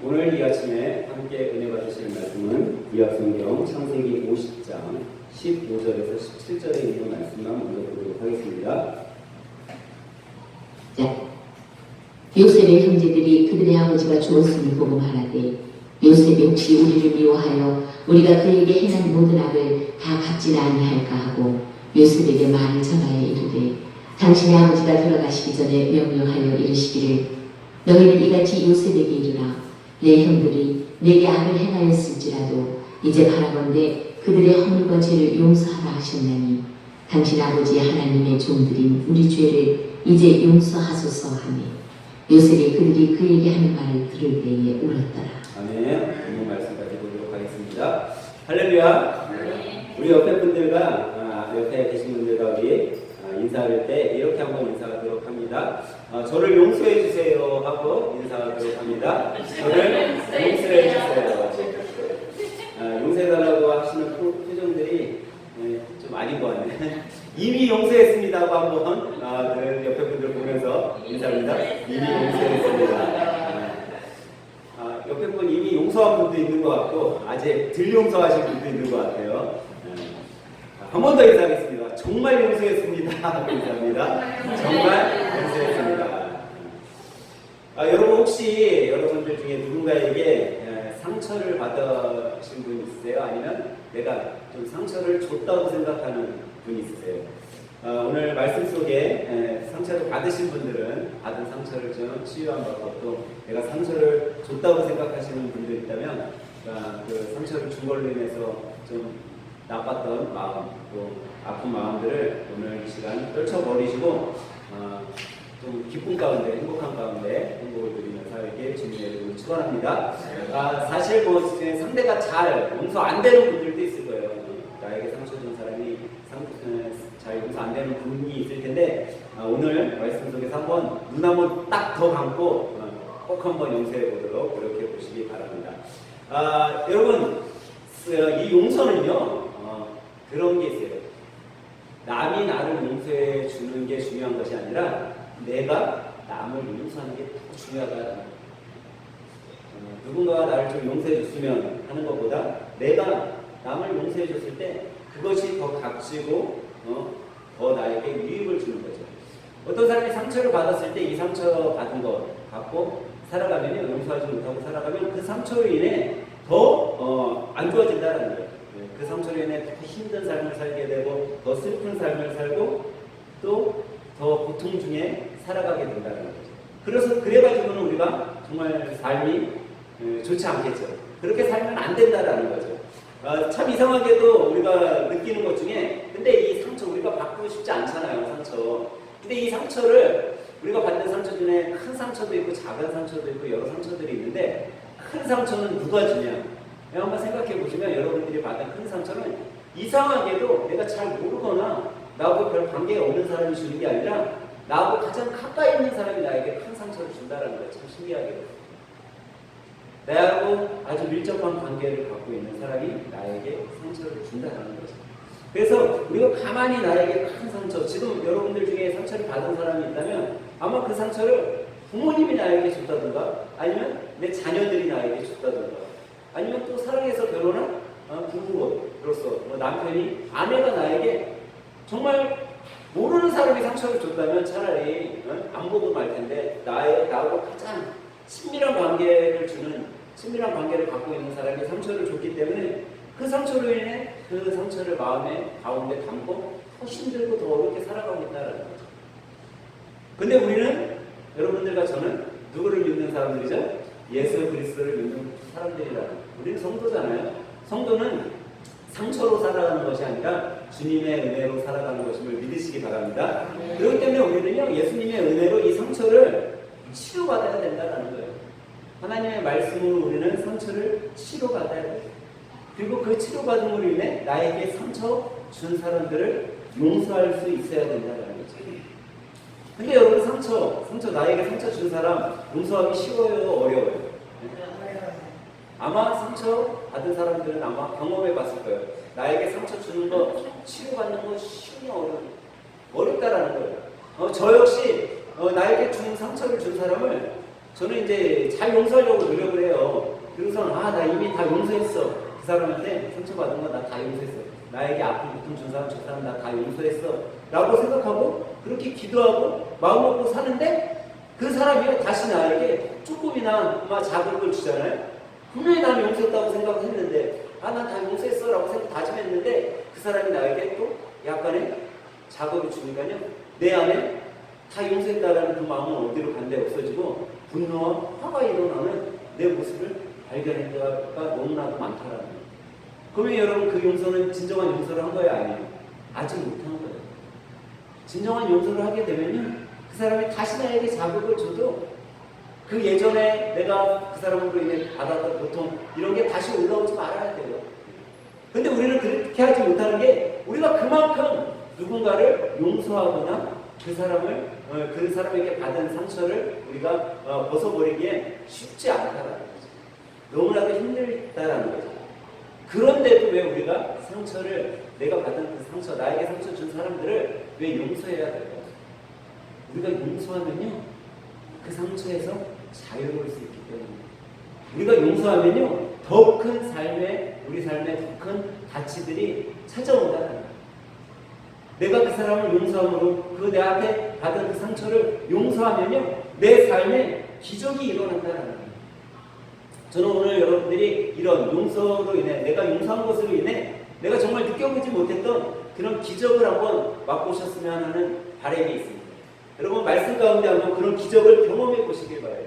오늘 이 아침에 함께 은혜 받으실 말씀은 구약성경 창세기 50장 15절에서 17절에 있는 말씀만 먼저 보도록 하겠습니다. 자, 요셉의 형제들이 그들의 아버지가 죽었음을 보고 말하되 요셉이 혹시 우리를 미워하여 우리가 그에게 행한 모든 악을 다 갚지는 아니할까 하고 요셉에게 말을 전하여 이르되 당신의 아버지가 돌아가시기 전에 명령하여 이르시기를 너희는 이같이 요셉에게 이르라 내 형들이 내게 악을 행하였을지라도 이제 바라건대 그들의 허물과 죄를 용서하라 하셨나니 당신 아버지 하나님의 종들인 우리 죄를 이제 용서하소서 하며 요셉이 그들이 그에게 하는 말을 들을 때에 울었더라. 아멘. 오늘 말씀까지 보도록 하겠습니다. 할렐루야. 우리 옆에 분들과 옆에 계신 분들과 우리 인사할 때 이렇게 한번 인사하도록 합니다. 저를 용서해 주세요 하고 인사하도록 합니다. 저를 용서해 주세요. 용서해달라고 하시는 표정들이 좀 아닌 것 같네. 이미 용서했습니다 하고 한번 옆에 분들 보면서 인사합니다. 이미 용서했습니다. 옆에 분 이미 용서한 분도 있는 것 같고 아직 덜 용서하신 분도 있는 것 같아요. 한 번 더 인사하겠습니다. 정말 용서했습니다 하고 인사합니다. 정말 용서했습니다. 여러분 혹시 여러분들 중에 누군가에게 상처를 받으신 분 있으세요? 아니면 내가 좀 상처를 줬다고 생각하는 분 있으세요? 오늘 말씀 속에 상처를 받으신 분들은 받은 상처를 좀 치유한 바고 또 내가 상처를 줬다고 생각하시는 분들 있다면 그 상처를 준 걸로 인해서 좀 나빴던 마음 또 아픈 마음들을 오늘 이 시간 떨쳐버리시고 좀 기쁨 가운데 행복한 가운데 행복을 누리며 살게 주님의 이름으로 축원합니다. 사실 뭐 상대가 잘 용서 안 되는 분들도 있을 거예요. 나에게 상처 준 사람이 잘 용서 안 되는 분이 있을 텐데 오늘 말씀 속에서 한번 눈 한번 딱 더 감고 꼭 한번 용서해 보도록 노력해 보시기 바랍니다. 여러분 이 용서는요 그런 게 있어요. 남이 나를 용서해 주는 게 중요한 것이 아니라 내가 남을 용서하는 게 더 중요하다는 거예요. 누군가가 나를 좀 용서해 줬으면 하는 것보다 내가 남을 용서해 줬을 때 그것이 더 값지고 더 나에게 유익을 주는 거죠. 어떤 사람이 상처를 받았을 때 이 상처 받은 거 갖고 살아가면 용서하지 못하고 살아가면 그 상처로 인해 더 안 좋아진다는 거예요. 그 상처로 인해 더 힘든 삶을 살게 되고 더 슬픈 삶을 살고 또 더 고통 중에 살아가게 된다는 거죠. 그래가지고는 우리가 정말 삶이 좋지 않겠죠. 그렇게 살면 안 된다라는 거죠. 참 이상하게도 우리가 느끼는 것 중에 근데 이 상처 우리가 바꾸고 싶지 않잖아요. 상처. 근데 이 상처를 우리가 받는 상처 중에 큰 상처도 있고 작은 상처도 있고 여러 상처들이 있는데 큰 상처는 누가 주냐? 한번 생각해 보시면 여러분들이 받은 큰 상처는 이상하게도 내가 잘 모르거나 나하고 별 관계가 없는 사람이 주는 게 아니라 나하고 가장 가까이 있는 사람이 나에게 큰 상처를 준다는 거예요. 참 신기하게도. 나하고 아주 밀접한 관계를 갖고 있는 사람이 나에게 상처를 준다는 거죠. 그래서 우리가 가만히 나에게 큰 상처, 지금 여러분들 중에 상처를 받은 사람이 있다면 아마 그 상처를 부모님이 나에게 줬다든가 아니면 내 자녀들이 나에게 줬다든가 아니면 또 사랑해서 결혼한 부부로서 남편이 아내가 나에게 정말 모르는 사람이 상처를 줬다면 차라리 안 보고 말 텐데 나하고 가장 친밀한 관계를 갖고 있는 사람이 상처를 줬기 때문에 그 상처로 인해 그 상처를 마음에 가운데 담고 더 힘들고 더 어렵게 살아가고 있다는 거죠. 근데 우리는 여러분들과 저는 누구를 믿는 사람들이죠? 예수 그리스도를 믿는 사람들이라는 우리는 성도잖아요. 성도는 상처로 살아가는 것이 아니라 주님의 은혜로 살아가는 것임을 믿으시기 바랍니다. 그렇기 때문에 우리는요 예수님의 은혜로 이 상처를 치료받아야 된다는 거예요. 하나님의 말씀으로 우리는 상처를 치료받아야 돼요. 그리고 그 치료받음으로 인해 나에게 상처 준 사람들을 용서할 수 있어야 된다는 거죠. 근데 여러분 상처 나에게 상처 준 사람 용서하기 쉬워요? 어려워요? 아마 상처 받은 사람들은 아마 경험해 봤을 거예요. 나에게 상처 주는 거 치료받는 거 쉬우냐 어렵다라는 거예요. 저 역시 나에게 준 상처를 준 사람을 저는 이제 잘 용서하려고 노력을 해요. 사람한테 상처받은 거 나 다 용서했어. 나에게 아픔 고통 준 사람 저 사람 나 다 용서했어 라고 생각하고 그렇게 기도하고 마음 먹고 사는데 그 사람이 다시 나에게 조금이나 자극을 주잖아요. 분명히 나는 용서했다고 생각했는데 난 다 용서했어 라고 생각 다짐했는데 그 사람이 나에게 또 약간의 자극을 주니까요 내 안에 다 용서했다라는 그 마음은 어디로 간데 없어지고 분노와 화가 일어나는 내 모습을 발견할 때가 너무나도 많다라는 거예요. 그러면 여러분 그 용서는 진정한 용서를 한 거예요? 아니에요? 아직 못한 거예요. 진정한 용서를 하게 되면요 그 사람이 다시 나에게 자극을 줘도 그 예전에 내가 그 사람으로 인해 받았던 고통 이런 게 다시 올라오지 말아야 돼요. 근데 우리는 그렇게 하지 못하는 게 우리가 그만큼 누군가를 용서하거나 그 사람에게 받은 상처를 우리가 벗어버리기에 쉽지 않다라는 거죠. 너무나도 힘들다라는 거죠. 그런데도 왜 우리가 내가 받은 그 상처, 나에게 상처 준 사람들을 왜 용서해야 될까요? 우리가 용서하면요 그 상처에서 자유로울 수 있기 때문에 우리가 용서하면요 더 큰 우리 삶에 더 큰 가치들이 찾아온다는 거예요. 내가 그 사람을 용서함으로 그 내한테 받은 그 상처를 용서하면요 내 삶에 기적이 일어난다는 거예요. 저는 오늘 여러분들이 이런 용서로 인해 내가 용서한 것으로 인해 내가 정말 느껴보지 못했던 그런 기적을 한번 맛보셨으면 하는 바람이 있습니다. 여러분 말씀 가운데 한번 그런 기적을 경험해 보시길 바라요.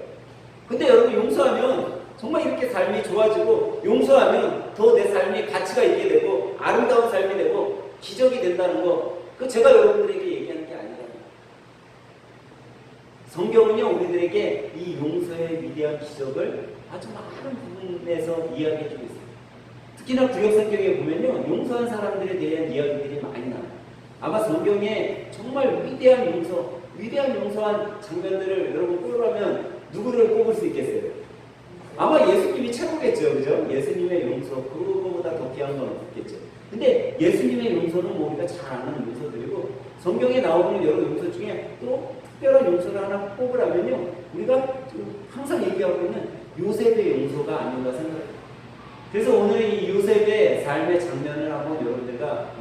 근데 여러분 용서하면 정말 이렇게 삶이 좋아지고 용서하면 더 내 삶이 가치가 있게 되고 아름다운 삶이 되고 기적이 된다는 거 그 제가 여러분들에게 얘기하는 게 아니라 성경은요 우리들에게 이 용서의 위대한 기적을 아주 많은 부분에서 이야기해주고 있어요. 특히나 구약성경에 보면요 용서한 사람들에 대한 이야기들이 많이 나와요. 아마 성경에 정말 위대한 용서한 장면들을 여러분 꼽으라면 누구를 꼽을 수 있겠어요? 아마 예수님이 최고겠죠, 그죠? 예수님의 용서 그거보다 더 귀한 건 없겠죠. 근데 예수님의 용서는 우리가 잘 아는 용서들이고 성경에 나오는 여러 용서 중에 또 특별한 용서를 하나 꼽으라면요 우리가 항상 얘기하고 있는 요셉의 용서가 아닌가 생각해요. 그래서 오늘 이 요셉의 삶의 장면을 한번 여러분들과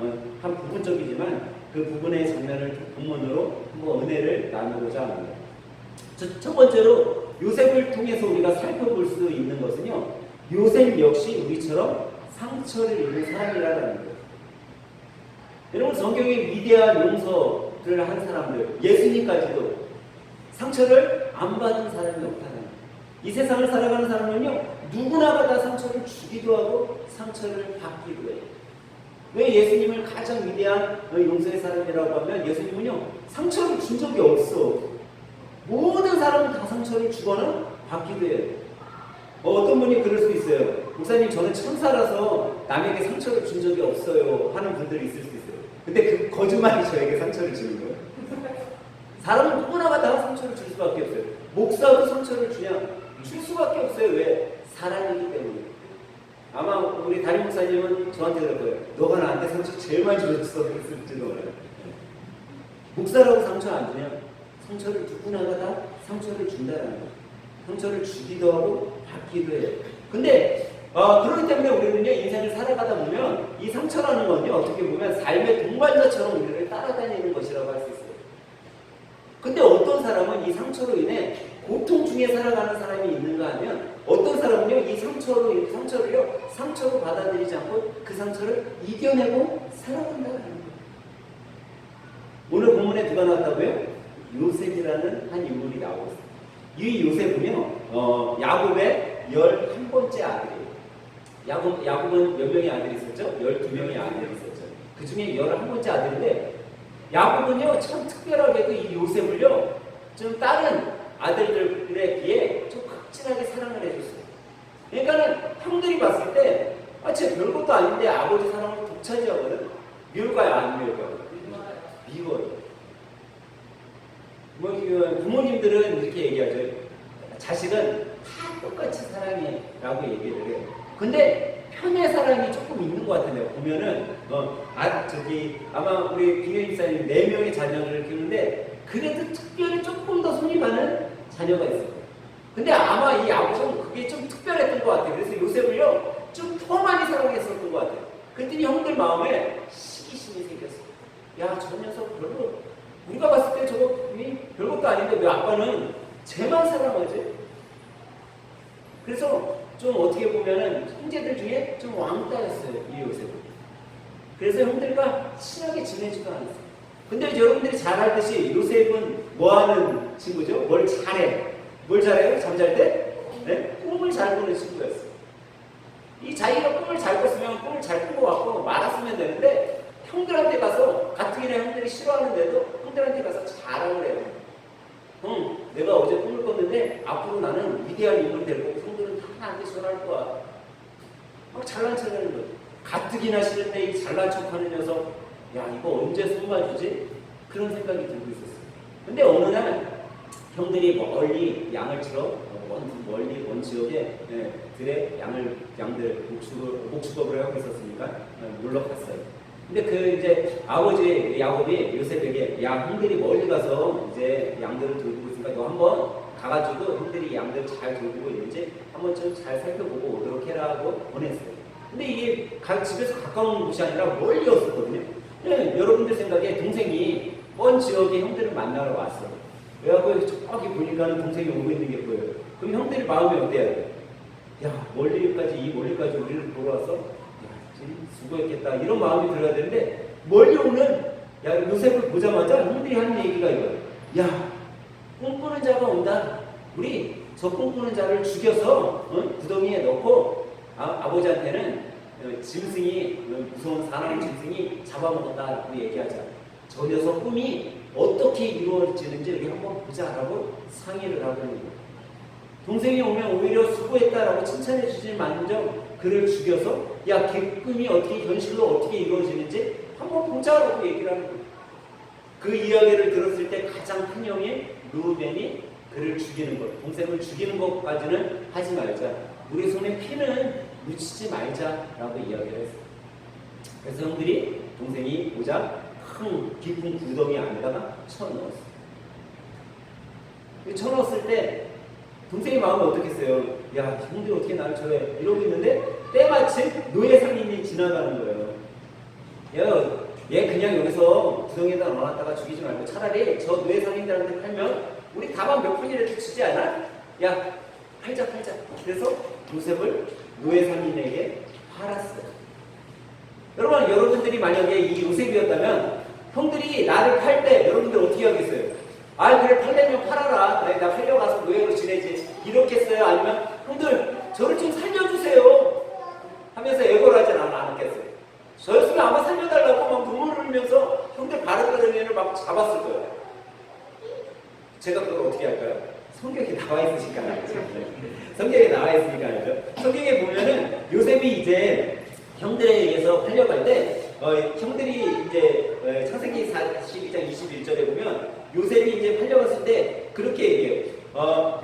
한 부분적이지만 그 부분의 장면을 본문으로 한번 은혜를 나누고자 합니다. 첫 번째로 요셉을 통해서 우리가 살펴볼 수 있는 것은요 요셉 역시 우리처럼 상처를 입은 사람이라는 거예요. 여러분 성경의 위대한 용서를 한 사람들 예수님까지도 상처를 안 받은 사람이 없다는 거예요. 이 세상을 살아가는 사람은요 누구나가 다 상처를 주기도 하고 상처를 받기도 해요. 왜 예수님을 가장 위대한 용서의 사람이라고 하면 예수님은요 상처를 준 적이 없어. 모든 사람은 다 상처를 주거나 받기도 해요. 어떤 분이 그럴 수 있어요. 목사님 저는 천사라서 남에게 상처를 준 적이 없어요 하는 분들이 있을 수 있어요. 근데 그 거짓말이 저에게 상처를 주는 거예요. 사람은 누구나가 다 상처를 줄 수밖에 없어요. 목사도 상처를 줄 수밖에 없어요. 왜? 사람이기 때문에. 아마 우리 담임 목사님은 저한테 그럴 거예요. 너가 나한테 상처 제일 많이 줬어 그랬을지도 몰라요. 목사라고 상처 안 주냐? 상처를 누구나가 다 상처를 준다는 거예요. 상처를 주기도 하고 받기도 해요. 근데 그렇기 때문에 우리는요 인생을 살아가다 보면 이 상처라는 건요 어떻게 보면 삶의 동반자처럼 우리를 따라다니는 것이라고 할 수 있어요. 근데 어떤 사람은 이 상처로 인해 고통 중에 살아가는 사람이 있는가 하면 어떤 사람은요 이 상처로 받아들이지 않고 그 상처를 이겨내고 살아간다는 거예요. 오늘 본문에 누가 나왔다고요? 요셉이라는 한 인물이 나오고 있어요. 이 요셉은요 야곱의 11번째 아들이에요. 야곱은 몇 명의 아들이 있었죠? 12명의 아들이 있었죠. 그 중에 11번째 아들인데 야곱은요 참 특별하게도 이 요셉을요 좀 다른 아들들에 비해 좀 극진하게 사랑을 해줬어요. 그러니까는 형들이 봤을 때 쟤 별것도 아닌데 아버지 사랑을 독차지하거든. 미울까요? 안 미울까요? 미워요. 부모님들은 이렇게 얘기하죠. 자식은 다 똑같이 사랑해 라고 얘기를 해요. 근데 편의 사랑이 조금 있는 것 같아요. 보면은 아마 우리 김혜임 사님 4명의 자녀를 키우는데 그래도 특별히 조금 더 손이 가는 자녀가 있어요. 근데 아마 이 아버지는 그게 좀 특별했던 것 같아요. 그래서 요셉을요 좀 더 많이 사랑했었던 것 같아요. 그랬더니 형들 마음에 시기심이 생겼어. 야, 저 녀석 별로, 우리가 봤을 때 저거 별것도 아닌데 왜 아빠는 쟤만 사랑하지? 그래서 좀 어떻게 보면은 형제들 중에 좀 왕따였어요, 이 요셉은. 그래서 형들과 친하게 지내지도 않았어요. 근데 여러분들이 잘 알듯이 요셉은 뭐 하는 친구죠? 뭘 잘해. 뭘 잘해요? 잠잘 때? 네? 꿈을 잘 꾸는 친구였어요. 이 자기가 꿈을 잘 꿨으면 꿈을 잘 꾼 것 같고 말았으면 되는데 형들한테 가서 가뜩이나 형들이 싫어하는데도 형들한테 가서 자랑을 해요. 형, 내가 어제 꿈을 꿨는데 앞으로 나는 위대한 인물이 될 거고 형들은 다 나한테 전화할 거야. 막 잘난 척하는 거죠. 가뜩이나 싫은데 이 잘난 척하는 녀석, 야 이거 언제 손봐주지? 그런 생각이 들고 있었어요. 근데 어느 날 형들이 멀리 양을 치러 멀리 먼 지역에 들에 양들 목축업을 하고 있었으니까 놀러 갔어요. 근데 그 이제 아버지 야곱이 요셉에게 야 형들이 멀리 가서 이제 양들을 돌보고 있으니까 너 한번 가가지고 형들이 양들 잘 돌보고 있는지 한번 좀 잘 살펴보고 오도록 해라 하고 보냈어요. 근데 이게 집에서 가까운 곳이 아니라 멀리였었거든요. 여러분들 생각에 동생이 먼 지역에 형들을 만나러 왔어. 그래갖고 저기 보니까는 동생이 오고 있는 게 보여요. 그럼 형들이 마음이 어때야 돼? 야, 멀리까지 우리를 보러 왔어? 야, 지금 수고했겠다. 이런 마음이 들어야 되는데, 멀리 오는, 야, 요셉을 보자마자 형들이 하는 얘기가 이거야. 야, 꿈꾸는 자가 온다. 우리 저 꿈꾸는 자를 죽여서, 구덩이에 넣고, 아버지한테는 짐승이, 무서운 사나운 짐승이 잡아먹었다라고 얘기하자. 저 녀석 꿈이 어떻게 이루어지는지 우리 한번 보자라고 상의를 하고 있는 거예요. 동생이 오면 오히려 수고했다라고 칭찬해 주지 만정 그를 죽여서 야, 걔 꿈이 어떻게 현실로 어떻게 이루어지는지 한번 보자라고 얘기를 하는 거예요. 그 이야기를 들었을 때 가장 큰 형인 루벤이 그를 죽이는 것, 동생을 죽이는 것까지는 하지 말자. 우리 손에 피는 묻히지 말자라고 이야기를 했어요. 그래서 형들이 동생이 오자 큰 깊은 구덩이 안에다가 쳐넣었어요. 쳐넣었을 때 동생의 마음은 어떻겠어요? 야, 형들이 어떻게 나를 저래? 이러고 있는데 때마침 노예 상인이 지나가는 거예요. 야, 얘 그냥 여기서 구덩이에다 넣어놨다가 죽이지 말고 차라리 저 노예 상인들한테 팔면 우리 다만 몇 푼이라도 주지 않아? 야, 팔자. 그래서 요셉을 노예 상인에게 팔았어요. 여러분들이 만약에 이 요셉이었다면 형들이 나를 팔 때 여러분들 어떻게 하겠어요? 아, 그래 팔려면 팔아라. 그래, 나 팔려가서 노예로 지내지. 이렇겠어요? 아니면 형들 저를 좀 살려주세요 하면서 애고를 하진 않았겠어요? 저였으면 아마 살려달라고 막 눈물을 흘리면서 형들 바르거든요를 막 잡았을 거예요. 제가 그걸 어떻게 할까요? 성경에 나와 있으니까 알죠. 성경에 나와 있으니까 알죠. 성경에 보면은 요셉이 이제 형들에 의해서 팔려갈 때 형들이 이제 창세기 42장 21절에 보면 요셉이 이제 팔려갔을 때 그렇게 얘기해요.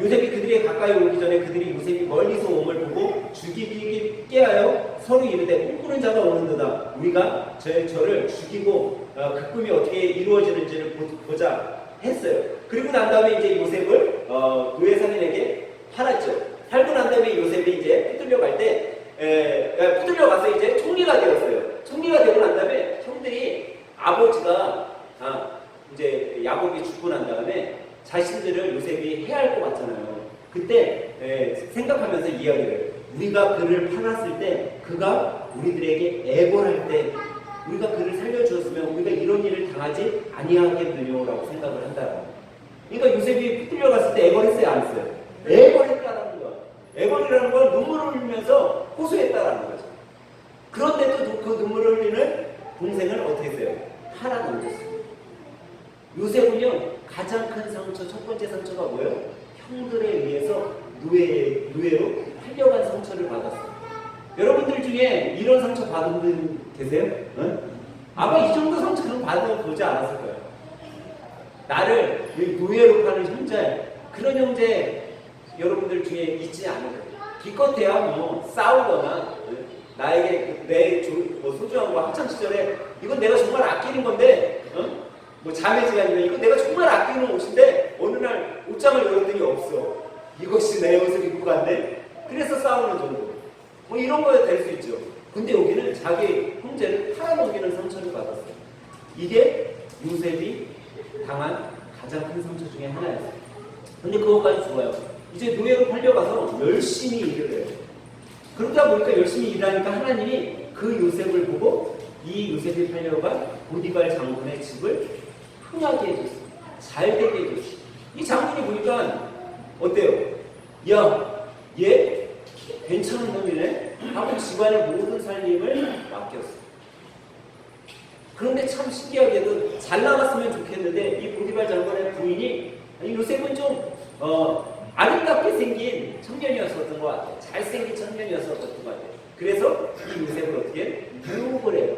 요셉이 그들에 가까이 오기 전에 그들이 요셉이 멀리서 옴을 보고 죽이기 깨하여 서로 이르되 꿈꾸는 자가 오는도다. 우리가 저를 죽이고 그 꿈이 어떻게 이루어지는지를 보자 했어요. 그리고 난 다음에 이제 요셉을 노예 상인에게 팔았죠. 팔고 난 다음에 요셉이 이제 붙들려 갈 때 붙들려 가서 이제 총리가 되었어요. 총리가 되고 난 다음에 형들이 아버지가 이제 야곱이 죽고 난 다음에 자신들을 요셉이 해야 할 것 같잖아요. 그때 생각하면서 이야기를 우리가 그를 팔았을 때 그가 우리들에게 애걸할 때 우리가 그를 살려주었으면 우리가 이런 일을 당하지 아니하겠느냐라고 생각을 한다. 그러니까 요셉이 붙들려 갔을 때 애걸했어요, 안 했어요? 애걸했다라는 거야. 애걸이라는 건 눈물을 흘리면서 호소했다라는 거죠. 그런데도 그 눈물을 흘리는 동생을 어떻게 했어요? 하나 넘겼어요. 요셉은요, 가장 큰 상처, 첫 번째 상처가 뭐예요? 형들에 의해서 노예로 팔려간 상처를 받았어요. 여러분들 중에 이런 상처 받은 분 계세요? 응? 아마 이 정도 상처는 받아보지 않았을 거예요. 나를 노예로 파는 형제, 그런 형제 여러분들 중에 있지 않을 거예요. 기껏해야 뭐 싸우거나 나에게 내 소중한 거 학창시절에 이건 내가 정말 아끼는 건데 뭐 자매지간이면 이건 내가 정말 아끼는 옷인데 어느 날 옷장을 열었더니 없어. 이것이 내 옷을 입고 갔네. 그래서 싸우는 정도. 뭐 뭐 이런 거에 될 수 있죠. 근데 여기는 자기 형제를 팔아넘기는 상처를 받았어요. 이게 요셉이 당한 가장 큰 상처 중에 하나였어요. 근데 그것까지 좋아요. 이제 노예로 팔려가서 열심히 일을 해요. 그러다 보니까 열심히 일하니까 하나님이 그 요셉을 보고 이 요셉이 팔려간 보디발 장군의 집을 흥하게 해줬어요. 잘 되게 해줬어요. 이 장군이 보니까 어때요? 야, 얘 괜찮은 놈이네 하고 집안의 모든 살림을 맡겼어요. 그런데 참 신기하게도 잘 나갔으면 좋겠는데 이 보디발 장군의 부인이 요셉은 좀 아름답게 생긴 청년이었었던 것 같아요. 잘생긴 청년이었었던 것 같아요. 그래서 이 요셉을 어떻게 유혹을 해요.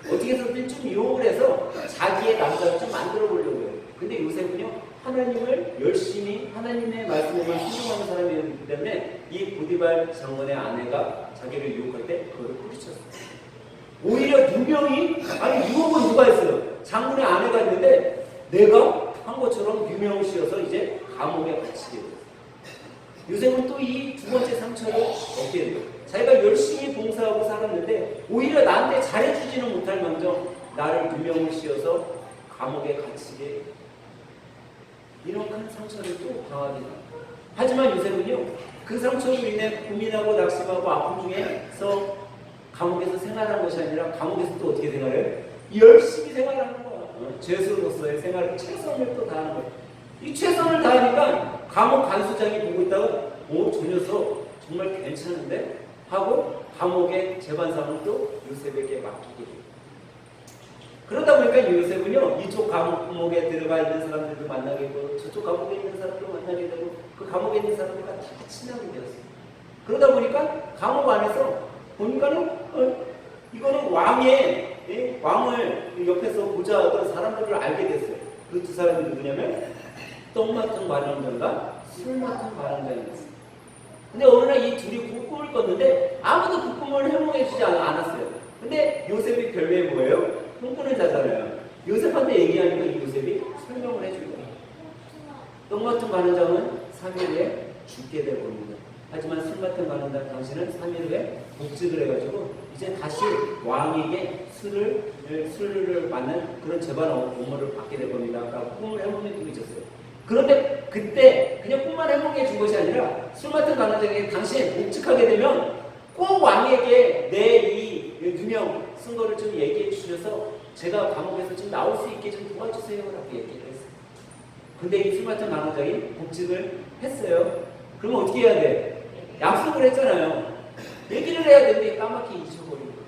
어떻게 해서든 좀 유혹을 해서 자기의 남자를 좀 만들어 보려고 해요. 근데 요셉은요, 하나님을 열심히 하나님의 말씀에만 순종하는 사람이었기 때문에 이 보디발 장군의 아내가 자기를 유혹할 때 그걸 뿌리쳤어요. 오히려 누명이, 아니 유혹은 누가 했어요? 장군의 아내가 있는데 내가 한 것처럼 유명을 씌워서 이제 감옥에 갇히게 돼요. 요셉은 또 이 두 번째 상처를 얻게 돼요. 자기가 열심히 봉사하고 살았는데 오히려 나한테 잘해주지는 못할 망정 나를 유명을 씌워서 감옥에 갇히게 돼요. 이런 큰 상처를 또 당하게 돼요. 하지만 요셉은요, 그 상처로 인해 고민하고 낙심하고 아픔 중에서 감옥에서 생활한 것이 아니라 감옥에서 또 어떻게 생활해요? 열심히 생활하는 거야. 죄수로서의 생활을 최선을 또 다하는 거야. 이 최선을 다하니까 감옥 간수장이 보고 있다가 저 녀석 정말 괜찮은데? 하고 감옥의 재반상을 또 요셉에게 맡기게 돼요. 그러다 보니까 요셉은요, 이쪽 감옥에 들어가 있는 사람들도 만나게 되고 저쪽 감옥에 있는 사람도 만나게 되고 그 감옥에 있는 사람들과 다 친하게 되었어요. 그러다 보니까 감옥 안에서 보니까는 이거는 왕을 옆에서 보좌하던 사람들을 알게 됐어요. 그 두 사람이 누구냐면 떡 맡은 관원장과 술 맡은 관원장이었어요. 근데 어느 날 이 둘이 꿈을 꿨는데 아무도 그 꿈을 해몽해주지 않았어요. 근데 요셉이 별명이 뭐예요? 꿈꾸는 자잖아요. 요셉한테 얘기하니까 이 요셉이 설명을 해줄 거예요. 떡 맡은 관원장은 3일 후에 죽게 될 겁니다. 하지만 술 맡은 관원장 당신은 3일 후에 복직을 해가지고 이제 다시 왕에게 술을 받는 그런 재반 업무를 받게 될 겁니다. 라고 꿈을 해몽해 주고 있었어요. 그런데 그때 그냥 꿈만 해몽해 준 것이 아니라 술 맡은 관원장에게 당신 복직하게 되면 꼭 왕에게 내 이 누명 쓴 거를 좀 얘기해 주셔서 제가 감옥에서 좀 나올 수 있게 좀 도와주세요. 라고 얘기를 했어요. 근데 이 술 맡은 관원장이 복직을 했어요. 그러면 어떻게 해야 돼? 약속을 했잖아요. 얘기를 해야 되는데 까맣게 잊어버린 거예요.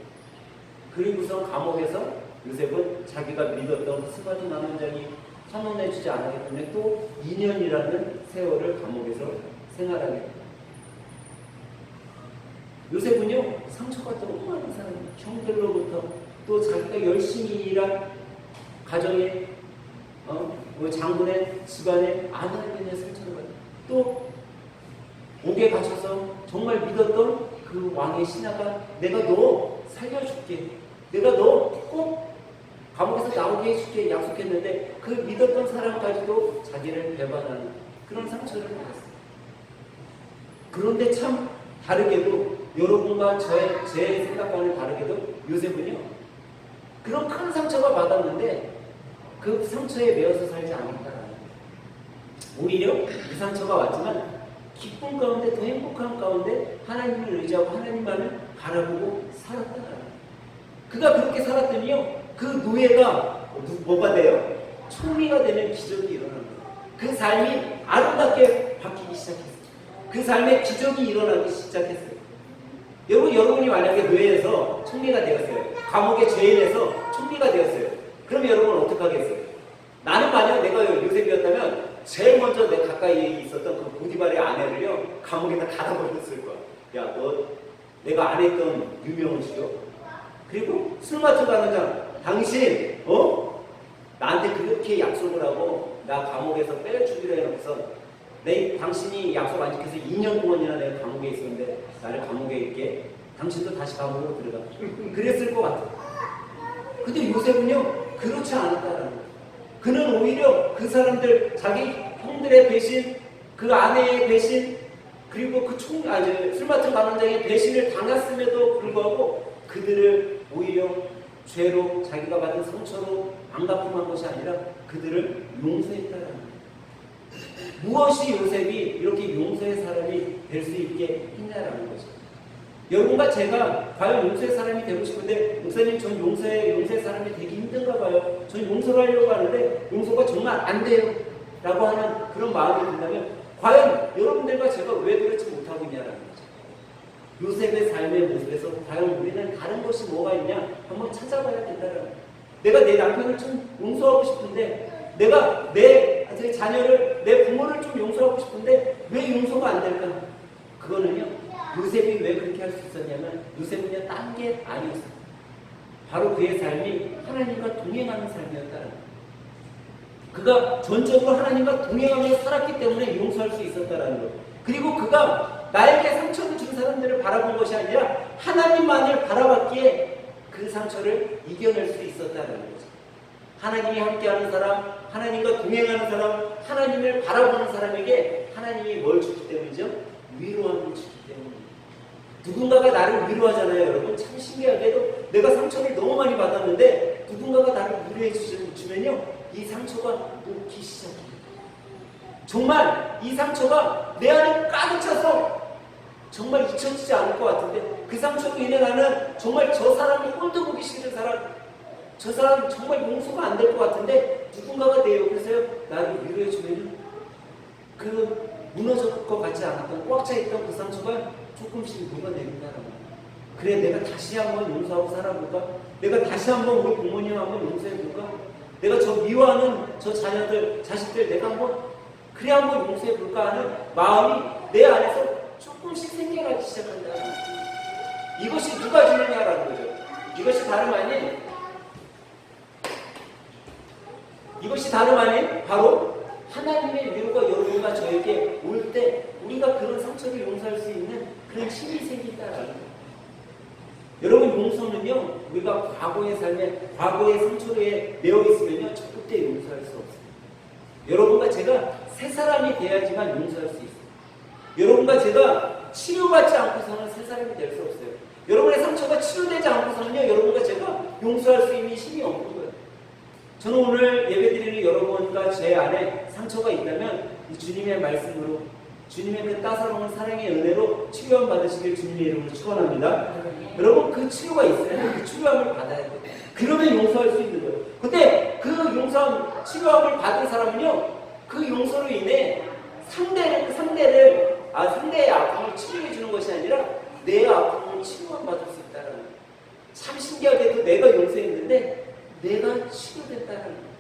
그리고서 감옥에서 요셉은 자기가 믿었던 술 맡은 관원장이 선언해주지 않았기 때문에 또 2년이라는 세월을 감옥에서 생활하게 됩니다. 요셉은요, 상처가 너무 많은 사람이에요. 형들로부터 또 자기가 열심히 일한 가정의 장군의 집안의 아내에게 상처를 받아요. 또 옥에 갇혀서 정말 믿었던 그 왕의 신하가 내가 너 살려줄게, 내가 너 꼭 감옥에서 나오게 해줄게 약속했는데 그 믿었던 사람까지도 자기를 배반하는 그런 상처를 받았어요. 그런데 참 다르게도 여러분과 제 생각과는 다르게도 요셉은요, 그런 큰 상처가 받았는데 그 상처에 매여서 살지 않았다라는 거예요. 오히려 이 상처가 왔지만 기쁨 가운데 더 행복한 가운데 하나님을 의지하고 하나님만을 바라보고 살았다라는 거예요. 그가 그렇게 살았더니요, 그 노예가 뭐가 돼요? 총리가 되는 기적이 일어난 거예요. 그 삶이 아름답게 바뀌기 시작했어요. 그 삶에 기적이 일어나기 시작했어요. 여러분이 만약에 노예에서 총리가 되었어요. 감옥의 죄인에서 총리가 되었어요. 그럼 여러분은 어떻게 하겠어요? 나는 만약 내가 요셉이었다면 제일 먼저 내 가까이에 있었던 그 보디발의 아내를요, 감옥에다 닫아버렸을 거야. 야, 너 내가 안 했던 유명을 시켜? 그리고 술 맡은 관원장, 당신 나한테 그렇게 약속을 하고 나 감옥에서 빼주기로 해놓고서 당신이 약속 안 지켜서 2년 동안이나 내가 감옥에 있었는데 나를 감옥에 있게, 당신도 다시 감옥으로 들어가. 그랬을 것 같아. 근데 요셉은요, 그렇지 않았다라는 거예요. 그는 오히려 그 사람들, 자기 형들의 배신, 그 아내의 배신, 그리고 술 맡은 가난장의 배신을 당했음에도 불구하고 그들을 오히려 죄로 자기가 받은 상처로 안갚음한 것이 아니라 그들을 용서했다라는 거예요. 무엇이 요셉이 이렇게 용서의 사람이 될 수 있게 했냐라는 거죠. 여러분과 제가 과연 용서의 사람이 되고 싶은데 목사님 전 용서의 사람이 되기 힘든가 봐요. 전 용서를 하려고 하는데 용서가 정말 안 돼요 라고 하는 그런 마음이 든다면 과연 여러분들과 제가 왜 그렇지 못하고 있냐라는 거죠. 요셉의 삶의 모습에서 과연 우리는 다른 것이 뭐가 있냐 한번 찾아봐야 된다는 거예요. 내가 내 남편을 좀 용서하고 싶은데 내가 내 자녀를 내 부모를 좀 용서하고 싶은데 왜 용서가 안 될까? 그거는요 요셉이 왜 그렇게 할 수 있었냐면 요셉은요 딴 게 아니었어요. 바로 그의 삶이 하나님과 동행하는 삶이었다는 거예요. 그가 전적으로 하나님과 동행하며 살았기 때문에 용서할 수 있었다는 거예요. 그리고 그가 나에게 상처를 준 사람들을 바라본 것이 아니라 하나님만을 바라봤기에 그 상처를 이겨낼 수 있었다는 거죠. 하나님이 함께하는 사람, 하나님과 동행하는 사람, 하나님을 바라보는 사람에게 하나님이 뭘 주기 때문이죠? 위로함을 주기 때문입니다. 누군가가 나를 위로하잖아요. 여러분 참 신기하게도 내가 상처를 너무 많이 받았는데 누군가가 나를 위로해 주면요 이 상처가 녹기 시작합니다. 정말 이 상처가 내 안에 가득 차서 정말 잊혀지지 않을 것 같은데 그 상처로 인해 나는 정말 저 사람이 꼴도 보기 싫은 사람, 저 사람 정말 용서가 안 될 것 같은데 누군가가 내 옆에서요 나를 위로해 주면 그 무너질 것 같지 않았던 꽉 차 있던 그 상처가 조금씩 녹아내린다는 거예요. 그래 내가 다시 한번 용서하고 살아볼까? 내가 다시 한번 우리 부모님 한번 용서해볼까? 내가 저 미워하는 저 자녀들, 자식들 내가 한번 용서해볼까 하는 마음이 내 안에서 조금씩 생겨나기 시작한다. 이것이 누가 주느냐라는 거죠. 이것이 다름 아닌 바로 하나님의 위로가 여러분과 저에게 올 때 우리가 그런 상처를 용서할 수 있는 그런 힘이 생긴다라는 거예요. 여러분 용서는요 우리가 과거의 삶에 과거의 상처에 매여 있으면요 절대 용서할 수 없어요. 여러분과 제가 새 사람이 돼야지만 용서할 수 있어요. 여러분과 제가 치료받지 않고서는 새 사람이 될 수 없어요. 여러분의 상처가 치료되지 않고서는요 여러분과 제가 용서할 수 있는 힘이 없는 거예요. 저는 오늘 예배드리는 여러분과 제 안에 상처가 있다면 이 주님의 말씀으로 주님의 그 따사로운 사랑의 은혜로 치료함 받으시길 주님의 이름으로 축원합니다. 여러분 그 치료가 있어요. 그 치료함을 받아야 돼요. 그러면 용서할 수 있는 거예요. 근데 그 용서함, 치료함을 받은 사람은요 그 용서로 인해 상대의 아픔을 치료해 주는 것이 아니라 내 아픔을 치료함 받을 수 있다는 거예요. 참 신기하게도 내가 용서했는데 내가 치료됐다는 거예요.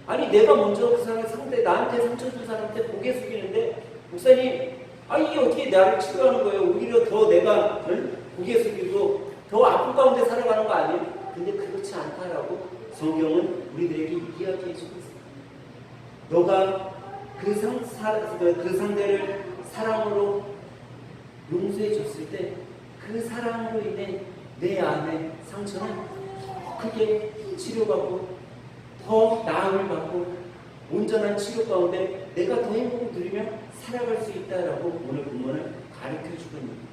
아니 내가 먼저 그 사람 나한테 상처 준 사람한테 고개 숙이는데 목사님 이게 어떻게 나를 치료하는 거예요? 오히려 더 내가 고개 숙이고 더 아픔 가운데 살아가는 거 아니에요? 근데 그렇지 않다라고 성경은 우리들에게 이야기해 주고 있습니다. 너가 그 상대를 사랑으로 용서해 줬을 때 그 사랑으로 인해 내 안에 상처는 크게 치료받고 더 나음을 받고 온전한 치료 가운데 내가 더 행복을 누리며 살아갈 수 있다라고 오늘 본문을 가르쳐주고 있는 거예요.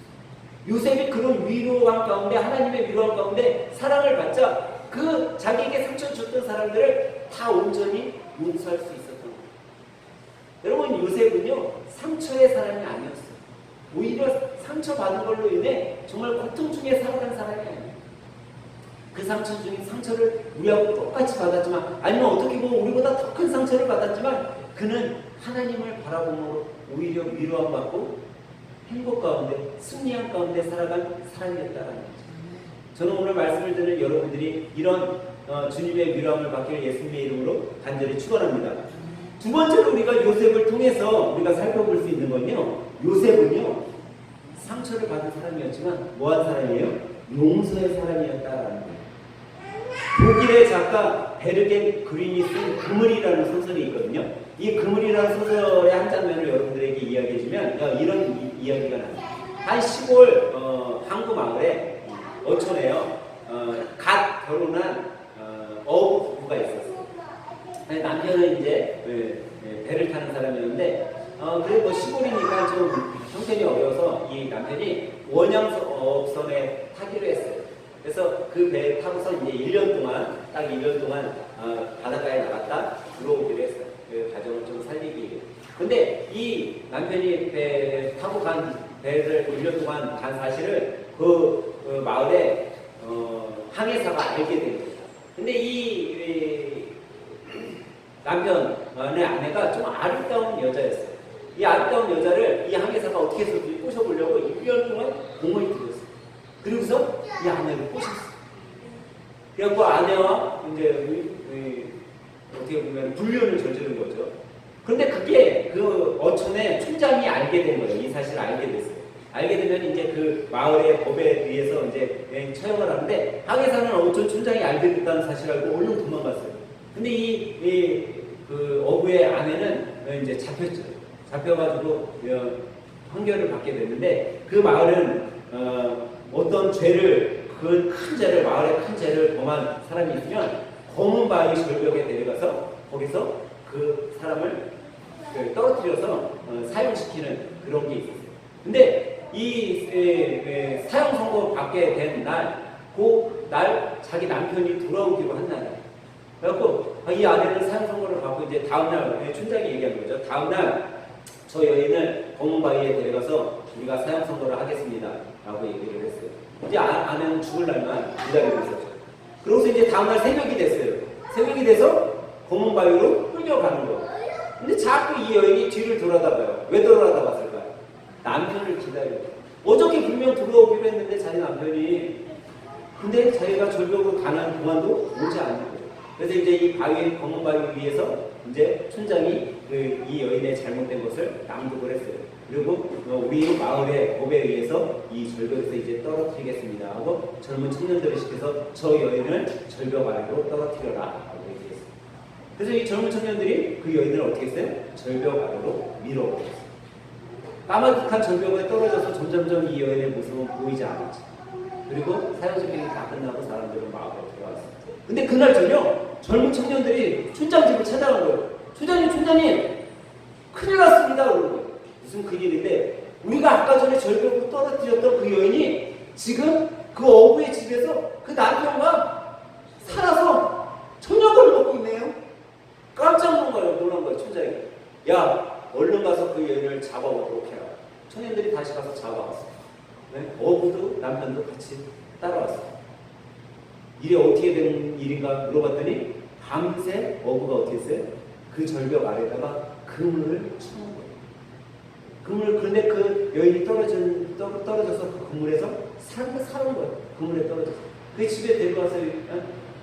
요셉이 그런 위로함 가운데 하나님의 위로함 가운데 사랑을 받자 그 자기에게 상처 줬던 사람들을 다 온전히 용서할 수 있었던 거예요. 여러분 요셉은요 상처의 사람이 아니었어요. 오히려 상처받은 걸로 인해 정말 고통 중에 살아간 사람이 아니에요. 그 상처 중에 상처를 우리하고 똑같이 받았지만 아니면 어떻게 보면 우리보다 더 큰 상처를 받았지만 그는 하나님을 바라봄으로 오히려 위로함 받고 행복 가운데 승리함 가운데 살아간 사람이었다는 거죠. 저는 오늘 말씀을 듣는 여러분들이 이런 주님의 위로함을 받기를 예수님의 이름으로 간절히 축원합니다. 두 번째로 우리가 요셉을 통해서 우리가 살펴볼 수 있는 건요. 요셉은요. 상처를 받은 사람이었지만 뭐한 사람이에요? 용서의 사람이었다라는 거예요. 독일의 작가 베르겐 그린이 쓴 그물이라는 소설이 있거든요. 이 그물이라는 소설의 한 장면을 여러분들에게 이야기해주면 이런 이야기가 나요. 한 시골 항구 마을에 어촌에요. 갓 결혼한 어부 부부가 있었어요. 남편은 이제 배를 타는 사람이었는데 그래 뭐 시골이니까 좀 형편이 어려워서 이 남편이 원양업선에 타기로 했어요. 그래서 그 배 타고서 이제 1년 동안, 딱 1년 동안 바닷가에 나갔다 들어오기로 했어요. 그 가정을 좀 살리기 위해. 근데 이 남편이 배 타고 간 배를 1년 동안 간 사실을 그 마을에 항해사가 알게 된 겁니다. 근데 이 남편의 아내가 좀 아름다운 여자였어요. 이 아름다운 여자를 이 항해사가 어떻게 해서든지 꼬셔보려고 1년 동안 공을 들였어요. 그리고서 이 아내를 꼬셨어요. 그래갖고 아내와 이제 어떻게 보면 불륜을 저지른 거죠. 그런데 그게 그 어촌의 촌장이 알게 된 거예요. 이 사실을 알게 됐어요. 알게 되면 이제 그 마을의 법에 의해서 이제 처형을 하는데 항해사는 어촌 촌장이 알게 됐다는 사실을 알고 얼른 도망갔어요. 근데 그 어부의 아내는 이제 잡혔죠. 잡혀가지고 판결을 받게 됐는데 그 마을은 어떤 죄를 큰 죄를 마을의 큰 죄를 범한 사람이 있으면 검은 바위 절벽에 데려가서 거기서 그 사람을 떨어뜨려서 사형시키는 그런 게 있었어요. 근데 이 사형 선고 받게 된 날, 그 날 자기 남편이 돌아오기로 한 날이에요. 그래갖고 이 아내는 사형 선고를 받고 이제 다음날 촌장이 얘기한 거죠. 다음날 저 여인을 검은 바위에 데려가서 우리가 사형 선고를 하겠습니다라고 얘기를 했어요. 이제 아내는 죽을 날만 기다리고 있었죠. 그러고서 이제 다음날 새벽이 됐어요. 새벽이 돼서 검은 바위로 끌려가는 거예요. 근데 자꾸 이 여인이 뒤를 돌아다봐요. 왜 돌아다봤을까요? 남편을 기다려요. 어저께 분명 들어오기로 했는데 자기 남편이, 근데 자기가 절벽으로 가는 동안도 오지 않는 거예요. 그래서 이제 이 바위, 검은 바위 위에서 이제 촌장이 이 여인의 잘못된 것을 낭독을 했어요. 그리고 우리 마을의 법에 의해서 이 절벽에서 이제 떨어뜨리겠습니다 하고 젊은 청년들을 시켜서 저 여인을 절벽 아래로 떨어뜨려라 라고 얘기했어요. 그래서 이 젊은 청년들이 그 여인을 어떻게 했어요? 절벽 아래로 밀어버렸어요. 까마득한 절벽에 떨어져서 점점점 이 여인의 모습은 보이지 않았죠. 그리고 사형집행이 다 끝나고 사람들은 마을로 들어왔어요. 근데 그날 저녁 젊은 청년들이 촌장 집을 찾아간 거예요. 촌장님 큰일 났습니다 그러는 거예요. 무슨 큰일인데 우리가 아까 전에 절벽으로 떨어뜨렸던 그 여인이 지금 그 어부의 집에서 그 남편과 살아서 저녁을 먹고 있네요. 깜짝 놀란 거예요. 촌장이. 야 얼른 가서 그 여인을 잡아오도록 해라. 청년들이 다시 가서 잡아왔어요. 네? 어부도 남편도 같이 따라왔어요. 일이 어떻게 된 일인가 물어봤더니 밤새 어부가 어떻게 했어요? 그 절벽 아래다가 그물을 쳐놓은 거예요. 그런데 그 여인이 떨어져서 그 그물에서 사는 거예요. 그물에 떨어져서. 그 집에 데려와서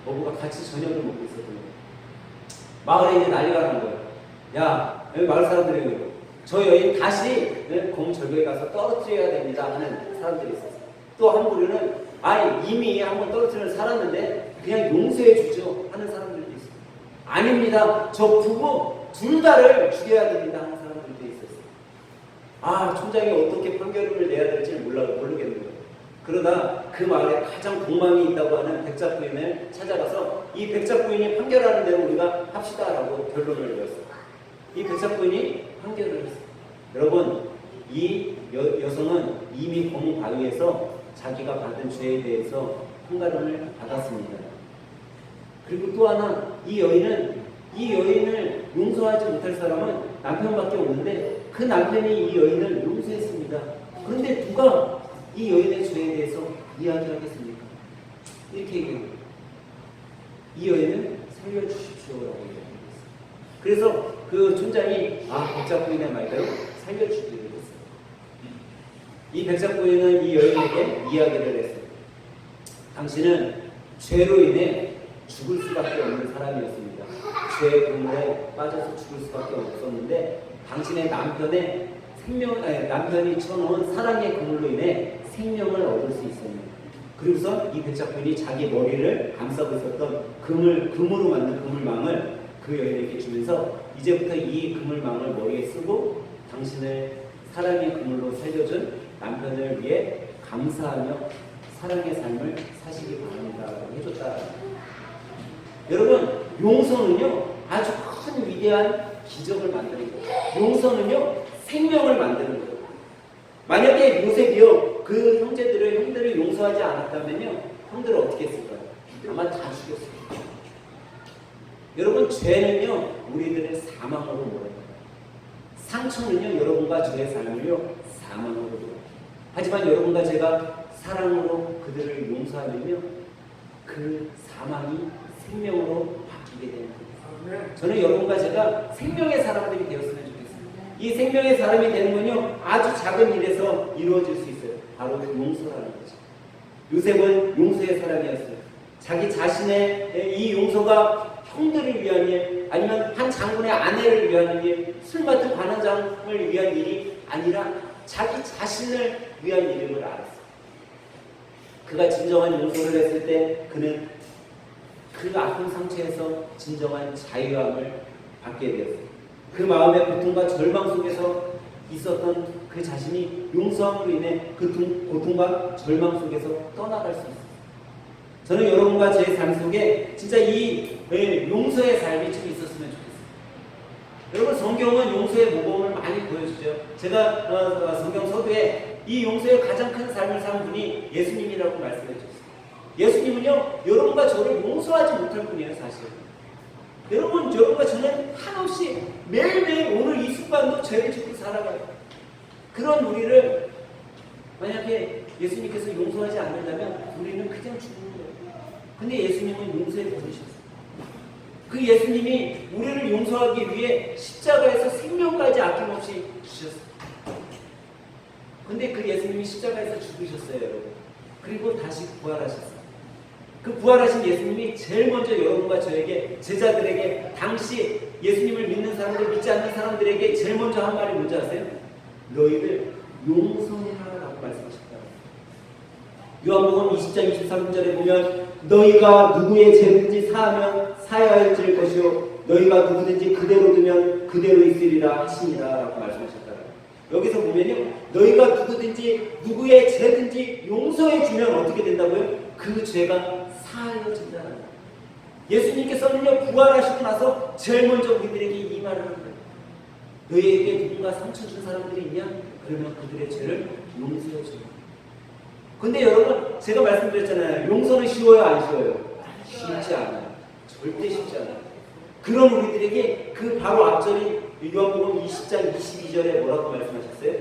어부가 같이 저녁을 먹고 있었던 거예요. 마을에 이제 난리가 난 거예요. 야, 여기 마을 사람들이 저 여인 다시 검 절벽에 가서 떨어뜨려야 됩니다 하는 사람들이 있었어요. 또 한 부류는 이미 한번 떨어뜨려 살았는데 그냥 용서해 주죠 하는 사람들도 있어요. 아닙니다. 저 부부 둘 다를 죽여야 됩니다 하는 사람들도 있었어요. 촌장이 어떻게 판결을 내야 될지 모르겠는 거예요. 그러다 그 마을에 가장 공망이 있다고 하는 백작부인을 찾아가서 이 백작부인이 판결하는 대로 우리가 합시다라고 결론을 내렸어요. 이 백작부인이 판결을 했어요. 여러분, 이 여성은 이미 검은 바위에서 자기가 받은 죄에 대해서 판가름을 받았습니다. 그리고 또 하나, 이 여인을 용서하지 못할 사람은 남편밖에 없는데 그 남편이 이 여인을 용서했습니다. 그런데 누가 이 여인의 죄에 대해서 이야기하겠습니까? 이렇게 얘기합니다. 이 여인을 살려주십시오라고 얘기합니다. 그래서 그 촌장이 백작부인의 말대로 살려주기로 했어요. 이 백작부인은 이 여인에게 이야기를 했어요. 당신은 죄로 인해 죽을 수밖에 없는 사람이었습니다. 죄의 그물에 빠져서 죽을 수밖에 없었는데 당신의 남편이 쳐놓은 사랑의 그물로 인해 생명을 얻을 수 있습니다. 그리고서 이 백작부인이 자기 머리를 감싸고 있었던 금으로 만든 그물망을 그 여인에게 주면서 이제부터 이 그물망을 머리에 쓰고 당신을 사랑의 그물로 살려준 남편을 위해 감사하며 사랑의 삶을 사시기 바랍니다. 해줬다. 여러분, 용서는요 아주 큰 위대한 기적을 만드는 거예요. 용서는요 생명을 만드는 거예요. 만약에 요셉이요 그 형들을 용서하지 않았다면요 형들을 어떻게 했을까요? 아마 다 죽였어요. 여러분 죄는요 우리들의 사망으로 몰아요. 상처는요 여러분과 저의 삶을요 사망으로 몰아요. 하지만 여러분과 제가 사랑으로 그들을 용서하면요 그 사망이 생명으로 바뀌게 되는 거예요. 저는 여러분과 제가 생명의 사람들이 되었으면 좋겠습니다. 이 생명의 사람이 되는 건요 아주 작은 일에서 이루어질 수 있어요. 바로 용서라는 거죠. 요셉은 용서의 사람이었어요. 자기 자신의 이 용서가 형들을 위한 일, 아니면 한 장군의 아내를 위한 일, 술 맡은 관원장을 위한 일이 아니라 자기 자신을 위한 일임을 알았어요. 그가 진정한 용서를 했을 때 그는 그 아픈 상처에서 진정한 자유함을 받게 되었어요. 그 마음의 고통과 절망 속에서 있었던 그 자신이 용서함으로 인해 그 고통과 절망 속에서 떠나갈 수 있어요. 저는 여러분과 제 삶 속에 진짜 이 용서의 삶이 좀 있었으면 좋겠어요. 여러분 성경은 용서의 모범을 많이 보여주죠. 제가 성경 서두에 이 용서의 가장 큰 삶을 산 분이 예수님이라고 말씀해 주셨어요. 예수님은요 여러분과 저를 용서하지 못할 분이에요. 사실 여러분과 저는 한없이 매일매일 오늘 이 순간도 죄를 짓고 살아가요. 그런 우리를 만약에 예수님께서 용서하지 않는다면 우리는 그냥 죽는 거예요. 근데 예수님은 용서해 버리셨어요. 그 예수님이 우리를 용서하기 위해 십자가에서 생명까지 아낌없이 주셨어요. 근데 그 예수님이 십자가에서 죽으셨어요, 여러분. 그리고 다시 부활하셨어요. 그 부활하신 예수님이 제일 먼저 여러분과 저에게, 제자들에게, 당시 예수님을 믿는 사람들, 믿지 않는 사람들에게 제일 먼저 한 말이 뭔지 아세요? 너희를 용서해라 라고 말씀하셨다. 요한복음 20장 23절에 보면 너희가 누구의 죄든지 사하면 사야 할 것이요 너희가 누구든지 그대로 두면 그대로 있으리라 하시니라 라고 말씀하셨다. 여기서 보면요 너희가 누구든지 누구의 죄든지 용서해 주면 어떻게 된다고요? 그 죄가 사하여진다는 거예요. 예수님께서는요 부활하시고 나서 제일 먼저 우리들에게 이 말을 하는 거예요. 너희에게 누군가 상처 준 사람들이 있냐? 그러면 그들의 죄를 용서해 주라. 근데 여러분 제가 말씀드렸잖아요. 용서는 쉬워요 안 쉬워요? 쉽지 않아요. 절대 쉽지 않아요. 그런 우리들에게 그 바로 앞절인 요한복음 20장 22절에 뭐라고 말씀하셨어요?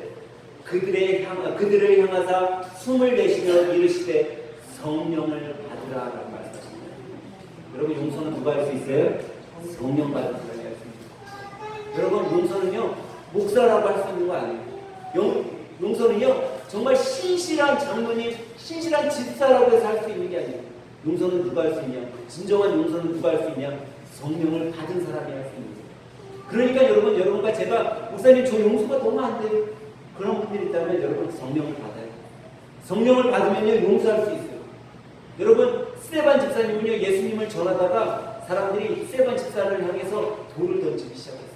그들을 향하사 숨을 내쉬며 이르시되 성령을 받으라 라고 말씀하십니다. 여러분 용서는 누가 할 수 있어요? 성령 받은 사람이 할 수 있습니다. 여러분 용서는요 목사라고 할 수 있는 거 아니에요. 용서는요 정말 신실한 장로님, 신실한 집사라고 해서 할 수 있는 게 아니에요. 용서는 누가 할 수 있냐? 진정한 용서는 누가 할 수 있냐? 성령을 받은 사람이 할 수 있는 거예요. 그러니까 여러분과 제가 목사님 저 용서가 너무 안 돼요. 그런 분들이 있다면 여러분 성령을 받아요. 성령을 받으면요 용서할 수 있어요. 여러분 스데반 집사님은요 예수님을 전하다가 사람들이 스데반 집사를 향해서 돌을 던지기 시작했어요.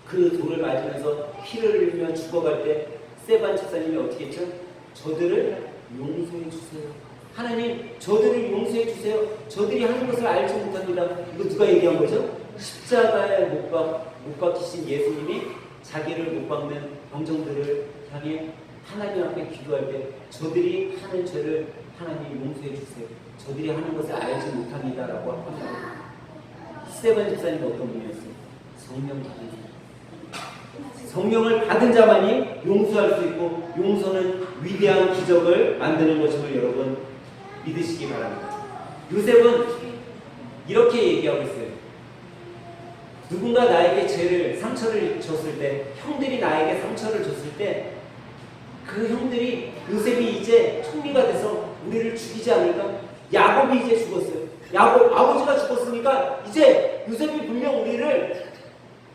그 돌을 맞으면서 피를 흘리며 죽어갈 때 스데반 집사님이 어떻게 했죠? 저들을 용서해 주세요. 하나님 저들을 용서해 주세요. 저들이 하는 것을 알지 못합니다. 이거 누가 얘기한 거죠? 십자가에 못 박히신 예수님이 자기를 못 박는 병정들을 향해 하나님 앞에 기도할 때 저들이 하는 죄를 하나님 용서해 주세요. 저들이 하는 것을 알지 못합니다 라고 합니다. 스데반 집사님은 어떤 분이었어요? 성령 받은 사람. 성령을 받은 자만이 용서할 수 있고 용서는 위대한 기적을 만드는 것임을 여러분 믿으시기 바랍니다. 요셉은 이렇게 얘기하고 있어요. 누군가 나에게 상처를 줬을 때, 형들이 나에게 상처를 줬을 때 그 형들이 요셉이 이제 총리가 돼서 우리를 죽이지 않을까? 야곱이 이제 죽었어요. 야곱 아버지가 죽었으니까 이제 요셉이 분명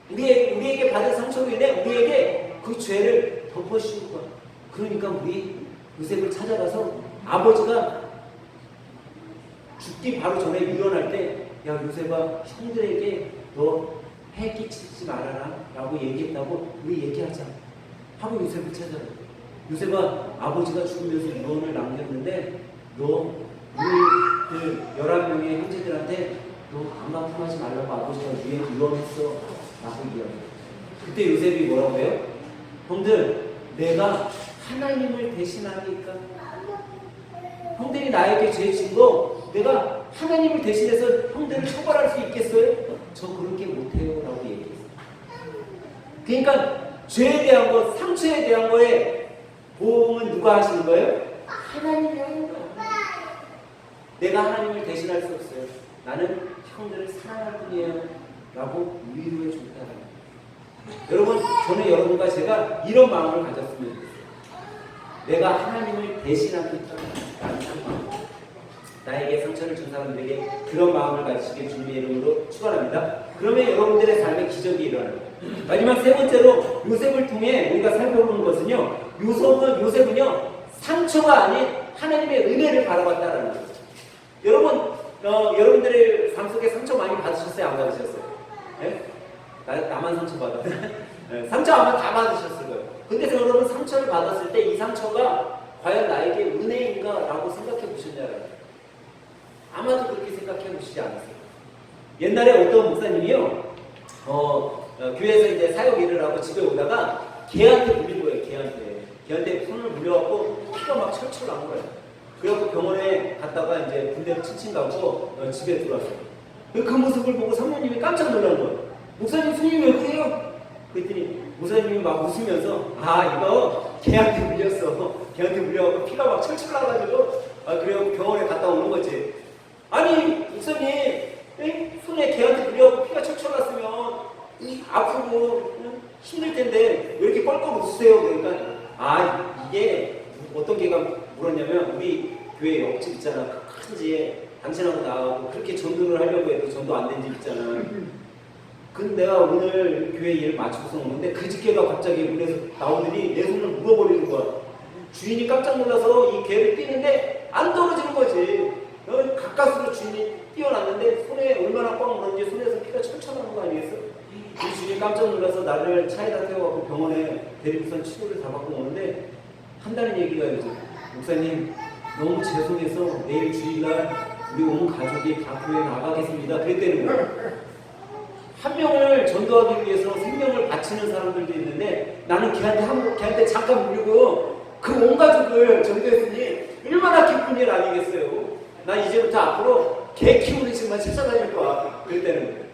우리에게 받은 상처로 인해 우리에게 그 죄를 덮어씌울 거야. 그러니까 우리 요셉을 찾아가서 아버지가 죽기 바로 전에 일어날 때 야 요셉아 형들에게 너 해 끼치지 말아라 라고 얘기했다고 우리 얘기하자 하고 요셉을 찾아가요. 요셉아 아버지가 죽으면서 유언을 남겼는데 너 우리들 11명의 형제들한테 너 강간품하지 말라고 아버지가 유언했어 라고 얘기합니다. 그때 요셉이 뭐라고 해요? 형들, 내가 하나님을 대신하니까 형들이 나에게 죄 진 거 내가 하나님을 대신해서 형들을 처벌할 수 있겠어요? 저 그렇게 못해요 라고 얘기했어요. 그러니까 죄에 대한 거, 상처에 대한 거에 보험은 누가 하시는 거예요? 하나님이 하는 거예요. 내가 하나님을 대신할 수 없어요. 나는 형들을 사랑할 뿐이에요 라고 위로해 준다는 거예요. 여러분, 저는 여러분과 제가 이런 마음을 가졌으면 좋겠어요. 내가 하나님을 대신합니까? 라는 마음. 나에게 상처를 준 사람들에게 그런 마음을 가지시길 주님의 이름으로 축원합니다. 그러면 여러분들의 삶에 기적이 일어나요. 마지막 세 번째로 요셉을 통해 우리가 살펴보는 것은요, 요셉은요 상처가 아닌 하나님의 은혜를 바라봤다라는 거죠. 여러분, 여러분들의 삶 속에 상처 많이 받으셨어요? 안 받으셨어요? 네? 나만 상처 받았어요. 네, 상처 아마 다 받으셨을 거예요. 근데 여러분, 상처를 받았을 때 이 상처가 과연 나에게 은혜인가? 라고 생각해 보셨냐고요. 아마도 그렇게 생각해 보시지 않았어요. 옛날에 어떤 목사님이요, 교회에서 이제 사역 일을 하고 집에 오다가 개한테 물린 거예요. 개한테 손을 물려갖고 피가 막 철철 난 거예요. 그래갖고 병원에 갔다가 이제 군대를 칭칭 가고 집에 들어왔어요. 그 모습을 보고 사모님이 깜짝 놀란 거예요. 목사님 손이 왜 그래요? 그랬더니 목사님이 막 웃으면서, 이거 개한테 물렸어. 개한테 물려갖고 피가 막 철철 나가지고 그래갖고 병원에 갔다 오는 거지. 아니 목사님, 손에 개한테 물려갖고 피가 철철 났으면 아프고 힘들 텐데 왜 이렇게 껄껄 웃으세요? 그러니까 이게 어떤 개가 물었냐면, 우리 교회 옆집 있잖아, 큰 집에 당신하고 나하고 그렇게 전도를 하려고 해도 전도 안 된 집 있잖아. 근데 내가 오늘 교회 일 마치고서 오는데 그 집개가 갑자기 문에서 나오더니 내 손을 물어버리는 거야. 주인이 깜짝 놀라서 이 개를 뛰는데 안 떨어지는 거지. 가까스로 주인이 뛰어났는데 손에 얼마나 꽉 물었는지 손에서 피가 철철 나는 거 아니겠어? 그 주인이 깜짝 놀라서 나를 차에다 태워갖고 병원에 대리부산 치료를 다 받고 오는데 한다는 얘기가 이제, 목사님 너무 죄송해서 내일 주일날 우리 온 가족이 다 교회 나가겠습니다 그랬다는 거예요. 한 명을 전도하기 위해서 생명을 바치는 사람들도 있는데 나는 걔한테 잠깐 물리고 그 온 가족을 전도했으니 얼마나 기쁜 일 아니겠어요. 나 이제부터 앞으로 개 키우는 집만 찾아다닐 거야 그랬다는 거예요.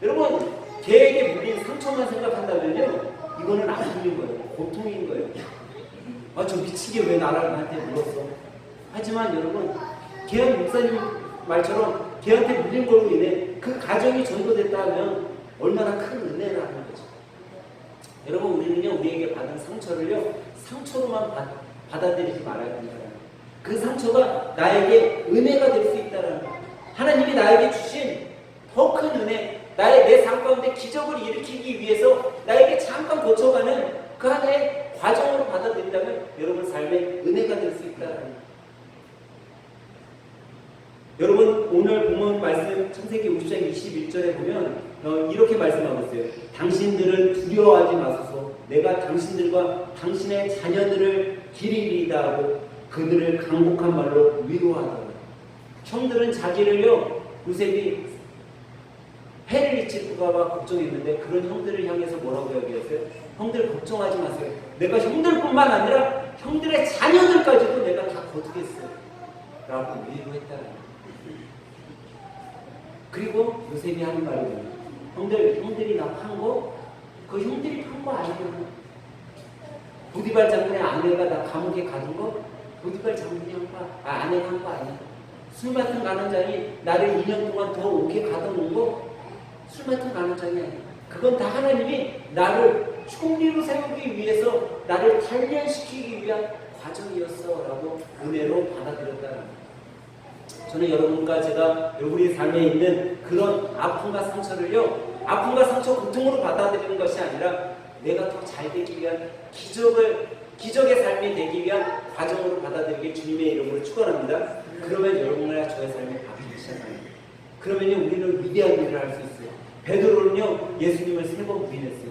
여러분, 개에게 물린 상처만 생각한다면요, 이거는 아픔인 거예요. 고통인 거예요. 저 미치게 왜 나한테 물었어? 하지만 여러분, 개한 목사님 말처럼 개한테 물린 걸로 인해 그 가정이 전도됐다면 얼마나 큰 은혜라는 거죠. 여러분, 우리는요, 우리에게 받은 상처를요, 상처로만 받아들이지 말아야 됩니다. 그 상처가 나에게 은혜가 될 수 있다는 거예요. 하나님이 나에게 주신 더 큰 은혜, 내 삶 가운데 기적을 일으키기 위해서 나에게 잠깐 거쳐가는 그 하나의 과정으로 받아들인다면 여러분 삶에 은혜가 될 수 있다는 거예요. 여러분, 오늘 본문 말씀 창세기 50장 21절에 보면 이렇게 말씀하고 있어요. 당신들은 두려워하지 마소서. 내가 당신들과 당신의 자녀들을 기리리이다 하고 그들을 강복한 말로 위로하더라. 형들은 자기를요, 요셉이 해를 끼칠까 봐 걱정했는데 그런 형들을 향해서 뭐라고 얘기했어요? 형들 걱정하지 마세요. 내가 형들뿐만 아니라 형들의 자녀들까지도 내가 다 거두겠어요 라고 위로했다는 거예요. 그리고 요셉이 하는 말이 뭐예요? 형들이 나 판 거? 그 형들이 판 거 아니에요. 보디발 장군의 아내가 나 감옥에 가둔 거? 보디발 장군이 아내가 한 거 아니야. 술 맡은 간원장이 나를 2년 동안 더 오게 가둬놓은 거? 술 맡은 간원장이 아니야. 그건 다 하나님이 나를 총리로 세우기 위해서 나를 단련시키기 위한 과정이었어 라고 은혜로 받아들였다는 거예요. 저는 여러분과 제가 우리의 삶에 있는 그런 아픔과 상처를요, 아픔과 상처, 고통으로 받아들이는 것이 아니라 내가 더 잘 되기 위한 기적의 삶이 되기 위한 과정으로 받아들이길 주님의 이름으로 축원합니다. 그러면 여러분과 저의 삶이 바뀌기 시작합니다. 그러면요, 우리는 위대한 일을 할 수 있어요. 베드로는요, 예수님을 3번 부인했어요.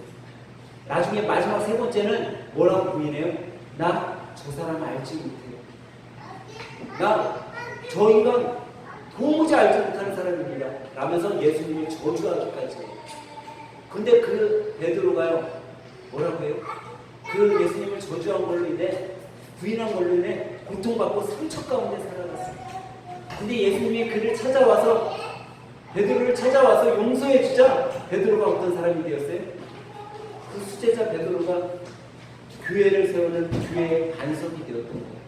나중에 마지막 3번째는 뭐라고 부인해요? 나 저 사람 알지 못해요. 나 저 인간 도무지 알지 못하는 사람입니다 라면서 예수님을 저주하기까지 해요. 근데 그 베드로가요, 뭐라고 해요? 그 예수님을 저주한 걸로 인해 부인한 걸로 인해 고통받고 상처 가운데 살아갔어요. 근데 예수님이 그를 찾아와서 베드로를 찾아와서 용서해 주자 베드로가 어떤 사람이 되었어요? 그 수제자 베드로가 교회를 세우는 교회의 반석이 되었던 거예요.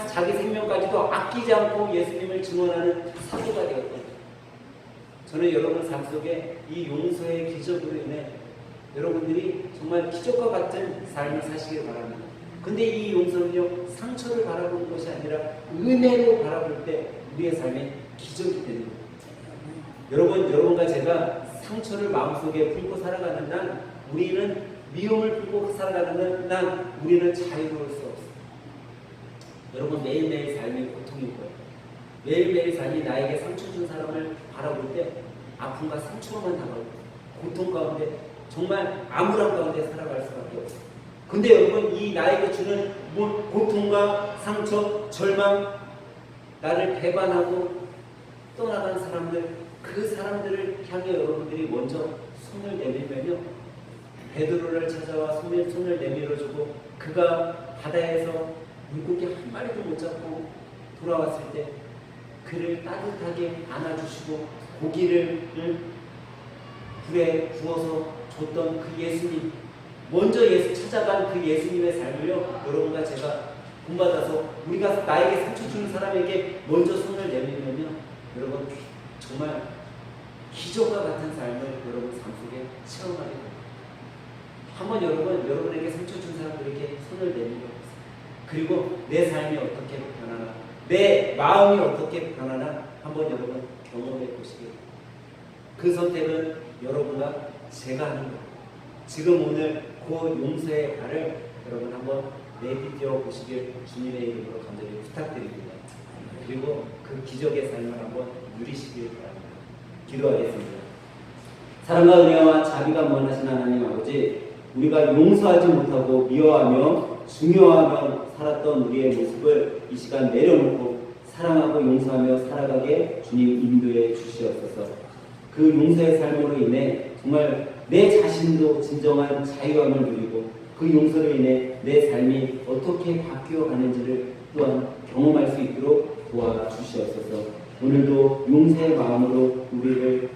자기 생명까지도 아끼지 않고 예수님을 증언하는 사도가 되었던 거예요. 저는 여러분 삶 속에 이 용서의 기적으로 인해 여러분들이 정말 기적과 같은 삶을 사시길 바랍니다. 근데 이 용서는요, 상처를 바라보는 것이 아니라 은혜로 바라볼 때 우리의 삶에 기적이 되는 거예요. 여러분과 제가 상처를 마음속에 품고 살아가는 난, 우리는 미움을 품고 살아가는 난, 우리는 자유로울 수 없어요. 여러분, 매일매일 삶이 고통일 거예요. 매일매일 삶이 나에게 상처 준 사람을 바라볼 때 아픔과 상처로만 다가오고 고통 가운데 정말 암울한 가운데 살아갈 수밖에 없어요. 근데 여러분, 이 나에게 주는 고통과 상처, 절망, 나를 배반하고 떠나간 사람들, 그 사람들을 향해 여러분들이 먼저 손을 내밀면요, 베드로를 찾아와 손을 내밀어주고 그가 바다에서 물고기 한 마리도 못 잡고 돌아왔을 때 그를 따뜻하게 안아주시고 고기를 불에 구워서 줬던 그 예수님, 먼저 찾아간 그 예수님의 삶을요, 여러분과 제가 본받아서 우리가 나에게 상처 주는 사람에게 먼저 손을 내밀면요, 여러분 정말 기적과 같은 삶을 여러분 삶 속에 체험하게 됩니다. 한번 여러분에게 상처 준 사람들에게 손을 내밀어보세요. 그리고 내 삶이 어떻게 변하나, 내 마음이 어떻게 변하나 한번 여러분 경험해 보시기 바랍니다. 그 선택은 여러분과 제가 하는 거예요. 지금 오늘 그 용서의 발을 여러분 한번 내디뎌 보시길 주님의 이름으로 간절히 부탁드립니다. 그리고 그 기적의 삶을 한번 누리시길 바랍니다. 기도하겠습니다. 사랑과 은혜와 자비가 무한하신 하나님 아버지, 우리가 용서하지 못하고 미워하며 중요하며 살았던 우리의 모습을 이 시간 내려놓고 사랑하고 용서하며 살아가게 주님 인도해 주시옵소서. 그 용서의 삶으로 인해 정말 내 자신도 진정한 자유함을 누리고 그 용서로 인해 내 삶이 어떻게 바뀌어 가는지를 또한 경험할 수 있도록 도와주시옵소서. 오늘도 용서의 마음으로 우리를